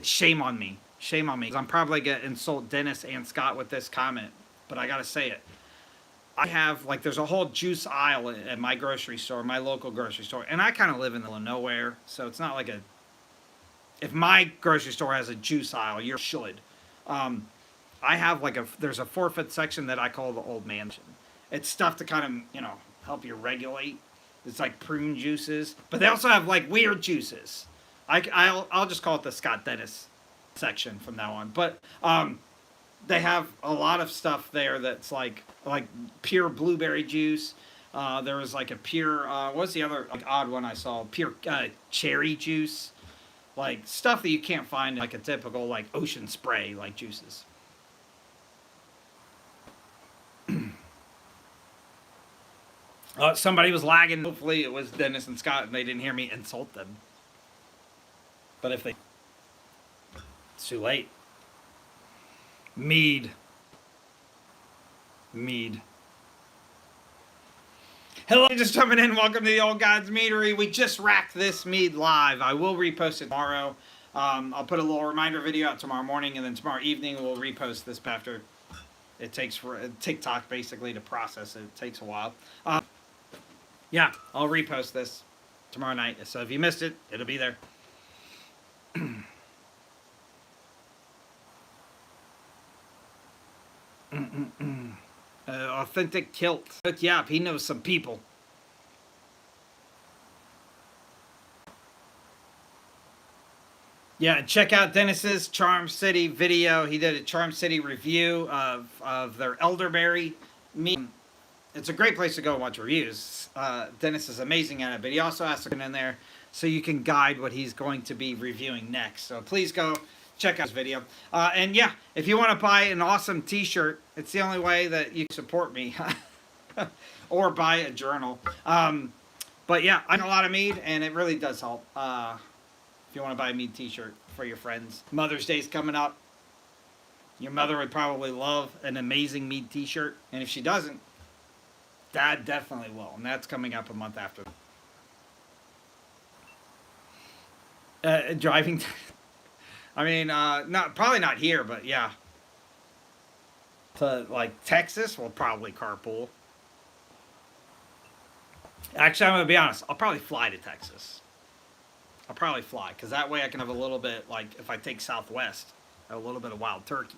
shame on me. Shame on me. 'Cause I'm probably going to insult Dennis and Scott with this comment, but I got to say it. I have, like, there's a whole juice aisle at my grocery store, my local grocery store, and I kind of live in the middle of nowhere, so it's not like if my grocery store has a juice aisle, you should. I have there's a 4-foot section that I call the old mansion. It's stuff to kind of, help you regulate. It's like prune juices, but they also have like weird juices. I'll just call it the Scott Dennis section from now on. But they have a lot of stuff there that's like pure blueberry juice. There was like a pure what's the other like odd one I saw? Pure cherry juice. Like stuff that you can't find in like a typical like ocean spray like juices. Somebody was lagging. Hopefully it was Dennis and Scott and they didn't hear me insult them. But if they... It's too late. Mead. Hello, just jumping in. Welcome to the Old Gods Meadery. We just racked this mead live. I will repost it tomorrow. I'll put a little reminder video out tomorrow morning, and then tomorrow evening we'll repost this after it takes for TikTok basically to process it. It takes a while. Yeah, I'll repost this tomorrow night. So if you missed it, it'll be there. Authentic kilt. Yeah, he knows some people. Yeah, check out Dennis's Charm City video. He did a Charm City review of their elderberry meat. It's a great place to go and watch reviews. Dennis is amazing at it, but he also has to get in there so you can guide what he's going to be reviewing next. So please go check out his video. And yeah, if you want to buy an awesome t-shirt, it's the only way that you support me. Or buy a journal. But yeah, I know a lot of mead, and it really does help. If you want to buy a mead t-shirt for your friends. Mother's Day's coming up. Your mother would probably love an amazing Mead t-shirt. And if she doesn't, Dad definitely will. And that's coming up a month after. Driving. I mean, probably not here, but yeah. To like Texas, we'll probably carpool. Actually, I'm gonna be honest. I'll probably fly to Texas. I'll probably fly because that way I can have a little bit like if I take Southwest, a little bit of wild turkey.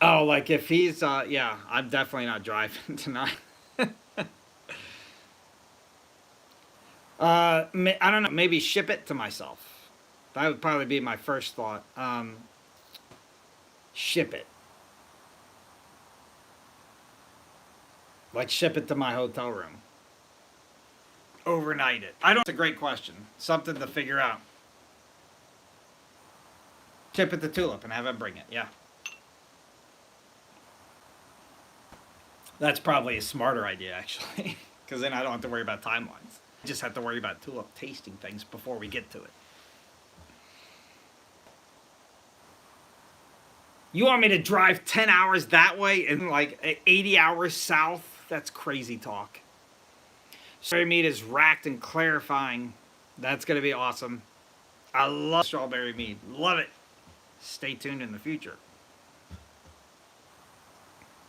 Oh, like if he's, yeah, I'm definitely not driving tonight. I don't know, maybe ship it to myself. That would probably be my first thought. Ship it. Like ship it to my hotel room. Overnight it. I don't. It's a great question. Something to figure out. Ship it to Tulip and have him bring it. Yeah. That's probably a smarter idea, actually, because then I don't have to worry about timelines. I just have to worry about Tulip tasting things before we get to it. You want me to drive 10 hours that way and like 80 hours south? That's crazy talk. Strawberry Mead is racked and clarifying. That's going to be awesome. I love Strawberry Mead. Love it. Stay tuned in the future.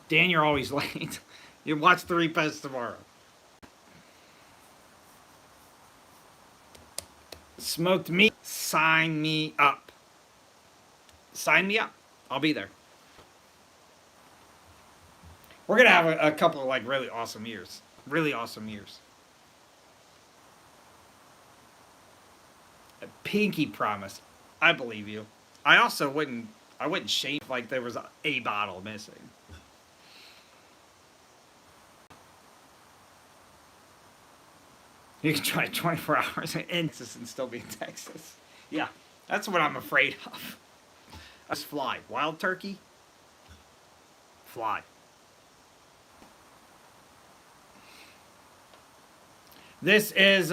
Dan, you're always late. You watch the repost tomorrow. Smoked meat. Sign me up. Sign me up. I'll be there. We're going to have a couple of like really awesome years. Really awesome years. A pinky promise. I believe you. I also wouldn't shame if like there was a bottle missing. You can try 24 hours in Texas and still be in Texas. Yeah, that's what I'm afraid of. Let's fly. Wild turkey? Fly. This is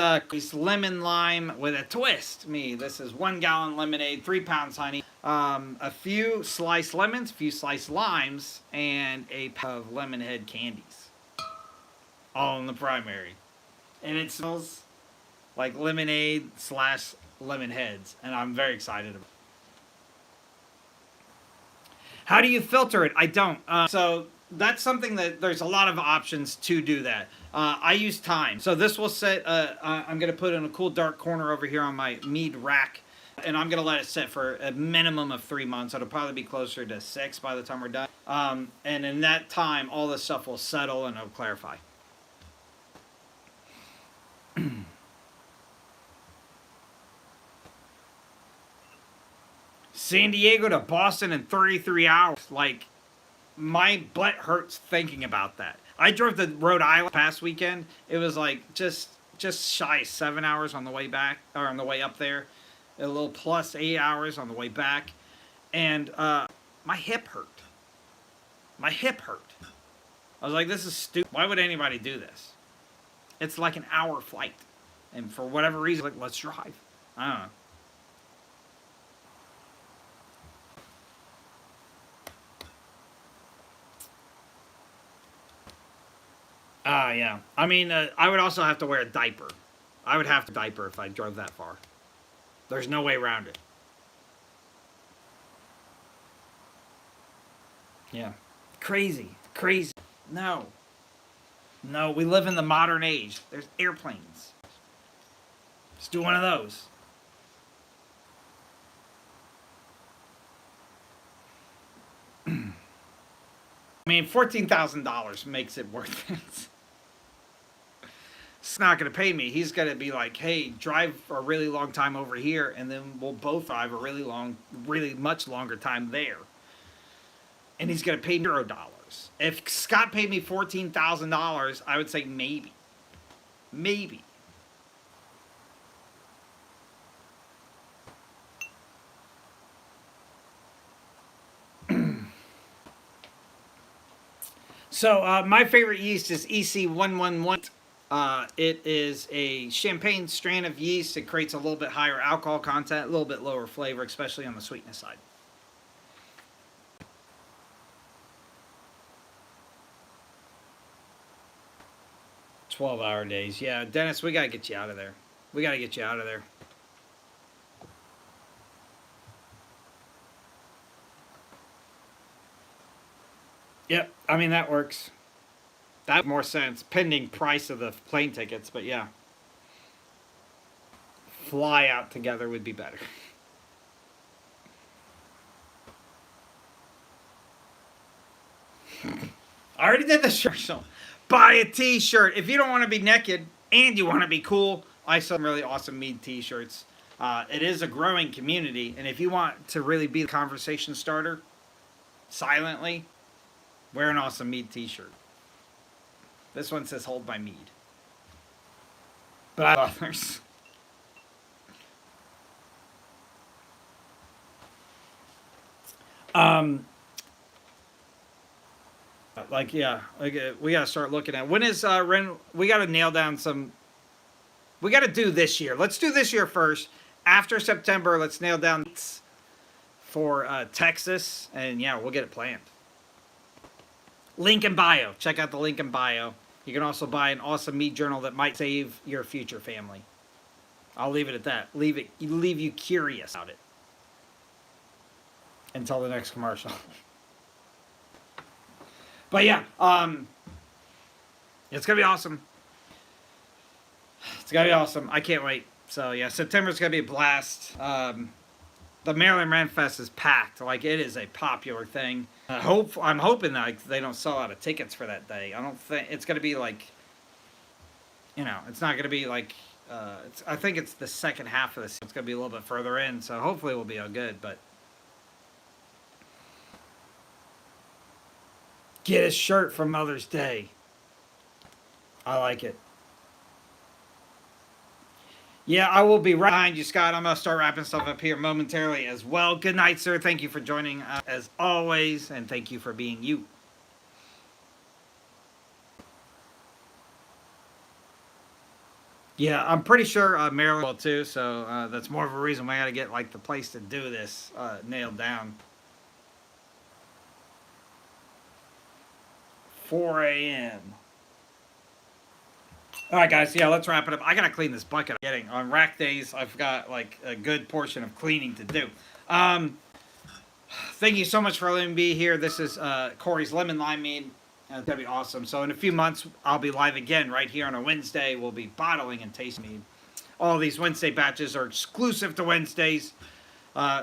lemon lime with a twist. This is 1 gallon lemonade, 3 pounds honey, a few sliced lemons, a few sliced limes, and a pack of lemon head candies. All in the primary. And it smells like lemonade / lemon heads. And I'm very excited about it. How do you filter it? I don't. So that's something that there's a lot of options to do that. I use time. So this will sit, I'm going to put in a cool dark corner over here on my Mead rack. And I'm going to let it sit for a minimum of 3 months. It'll probably be closer to 6 by the time we're done. And in that time, all this stuff will settle and it'll clarify. San Diego to Boston in 33 hours. Like, my butt hurts thinking about that. I drove to Rhode Island past weekend. It was like just shy of 7 hours on the way back, or on the way up there. A little plus 8 hours on the way back. And my hip hurt. My hip hurt. I was like, this is stupid. Why would anybody do this? It's like an hour flight. And for whatever reason, like, let's drive. I don't know. Yeah. I mean, I would also have to wear a diaper. I would have to diaper if I drove that far. There's no way around it. Yeah. Crazy. Crazy. No. No, we live in the modern age. There's airplanes. Let's do one of those. I mean, $14,000 makes it worth it. It's not going to pay me. He's going to be like, hey, drive a really long time over here, and then we'll both drive a really much longer time there. And he's going to pay $0. If Scott paid me $14,000, I would say maybe. Maybe. So my favorite yeast is EC111. It is a champagne strain of yeast. It creates a little bit higher alcohol content, a little bit lower flavor, especially on the sweetness side. 12-hour days. Yeah, Dennis, we got to get you out of there. We got to get you out of there. Yep, I mean, that works. That makes more sense, pending price of the plane tickets, but yeah. Fly out together would be better. I already did the shirt. So buy a t-shirt. If you don't want to be naked and you want to be cool, I sell really awesome Mead t-shirts. It is a growing community, and if you want to really be the conversation starter, silently, wear an awesome Mead t-shirt. This one says "Hold by Mead," but I have others. Like yeah, like we gotta start looking at when is Ren. We gotta nail down some. We gotta do this year. Let's do this year first. After September, let's nail down for Texas, and yeah, we'll get it planned. Link in bio. Check out the link in bio. You can also buy an awesome Mead journal that might save your future family. I'll leave it at that. Leave you curious about it. Until the next commercial. But yeah, it's gonna be awesome. It's gonna be awesome. I can't wait. So yeah, September's gonna be a blast. The Maryland Ren Fest is packed. Like, it is a popular thing. I'm hoping that they don't sell out of tickets for that day. I don't think it's gonna be like, it's not gonna be like. I think it's the second half of this. It's gonna be a little bit further in, so hopefully we'll be all good. But get a shirt for Mother's Day. I like it. Yeah, I will be right behind you, Scott. I'm going to start wrapping stuff up here momentarily as well. Good night, sir. Thank you for joining as always, and thank you for being you. Yeah, I'm pretty sure Maryland will too, so that's more of a reason why I got to get like the place to do this nailed down. 4 a.m. All right, guys. Yeah, let's wrap it up. I gotta clean this bucket. Getting on rack days, I've got like a good portion of cleaning to do. Thank you so much for letting me be here. This is Corey's Lemon Lime Mead. It's gonna be awesome. So in a few months, I'll be live again right here on a Wednesday. We'll be bottling and tasting mead. All these Wednesday batches are exclusive to Wednesdays.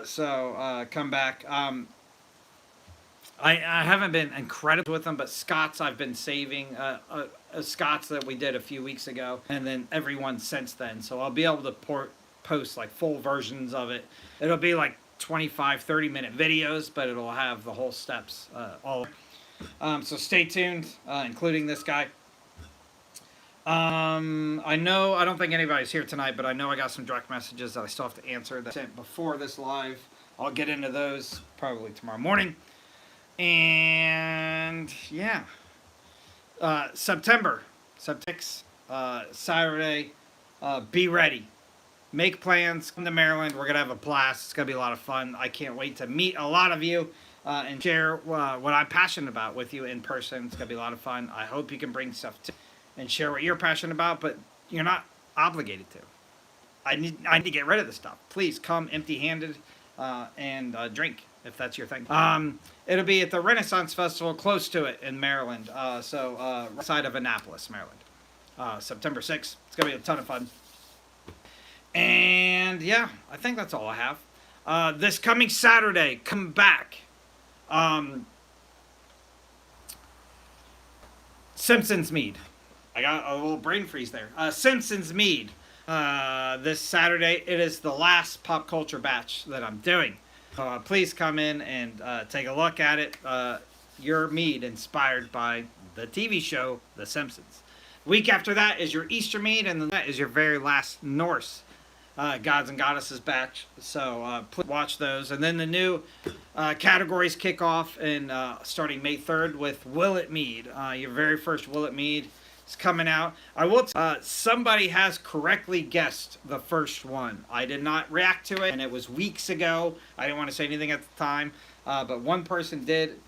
So come back. I haven't been incredible with them, but Scott's I've been saving. Scott's that we did a few weeks ago, and then every one since then. So I'll be able to post like full versions of it. It'll be like 25, 30-minute videos, but it'll have the whole steps all. So stay tuned, including this guy. I don't think anybody's here tonight, but I know I got some direct messages that I still have to answer that I sent before this live. I'll get into those probably tomorrow morning. And yeah, September 6th, Saturday, be ready. Make plans. Come to Maryland. We're going to have a blast. It's going to be a lot of fun. I can't wait to meet a lot of you and share what I'm passionate about with you in person. It's going to be a lot of fun. I hope you can bring stuff to and share what you're passionate about, but you're not obligated to. I need to get rid of this stuff. Please come empty-handed and drink if that's your thing. It'll be at the Renaissance Festival close to it in Maryland. Side of Annapolis, Maryland. September 6th. It's going to be a ton of fun. And yeah, I think that's all I have. This coming Saturday, come back. Simpsons Mead. I got a little brain freeze there. Simpsons Mead. This Saturday, it is the last pop culture batch that I'm doing. Please come in and take a look at it. Your mead inspired by the TV show The Simpsons. Week after that is your Easter mead, and then that is your very last Norse Gods and Goddesses batch. So watch those. And then the new categories kick off in starting May 3rd with Will It Mead. Your very first Will It Mead is coming out. I will. Somebody has correctly guessed the first one. I did not react to it, and it was weeks ago. I didn't want to say anything at the time, but one person did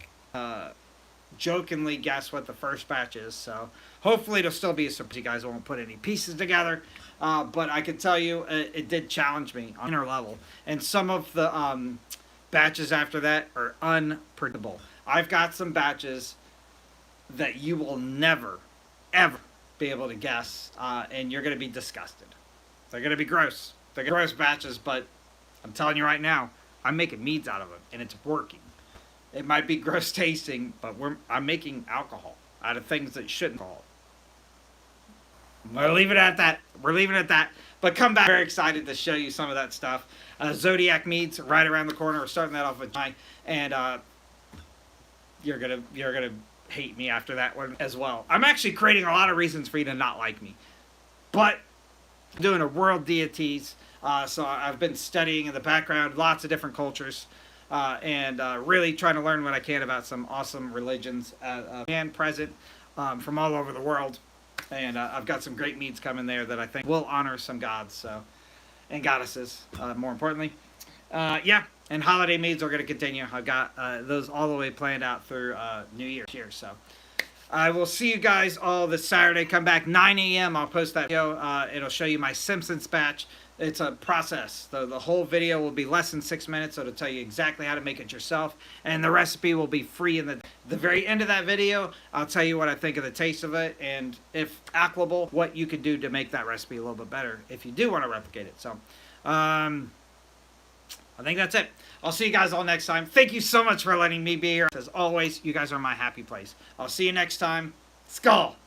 jokingly guess what the first batch is. So hopefully it'll still be a surprise. You guys won't put any pieces together. But I can tell you, it did challenge me on inner level. And some of the batches after that are unpredictable. I've got some batches that you will never, ever be able to guess. And you're going to be disgusted. They're going to be gross. They're gross batches, but I'm telling you right now, I'm making meads out of them, and it's working. It might be gross tasting, but I'm making alcohol out of things that shouldn't alcohol. We'll leave it at that. We're leaving it at that. But come back. Very excited to show you some of that stuff. Zodiac Meads right around the corner. We're starting that off with July, and you're gonna hate me after that one as well. I'm actually creating a lot of reasons for you to not like me, but I'm doing a world deities. So I've been studying in the background lots of different cultures, and really trying to learn what I can about some awesome religions and present from all over the world. And I've got some great meads coming there that I think will honor some gods and goddesses, more importantly. Yeah, and holiday meads are going to continue. I've got those all the way planned out through New Year's here. So I will see you guys all this Saturday. Come back 9 a.m. I'll post that video. It'll show you my Simpsons batch. It's a process. The whole video will be less than 6 minutes, so it'll tell you exactly how to make it yourself. And the recipe will be free in the very end of that video. I'll tell you what I think of the taste of it, and if applicable, what you could do to make that recipe a little bit better if you do want to replicate it. So, I think that's it. I'll see you guys all next time. Thank you so much for letting me be here. As always, you guys are my happy place. I'll see you next time. Skull!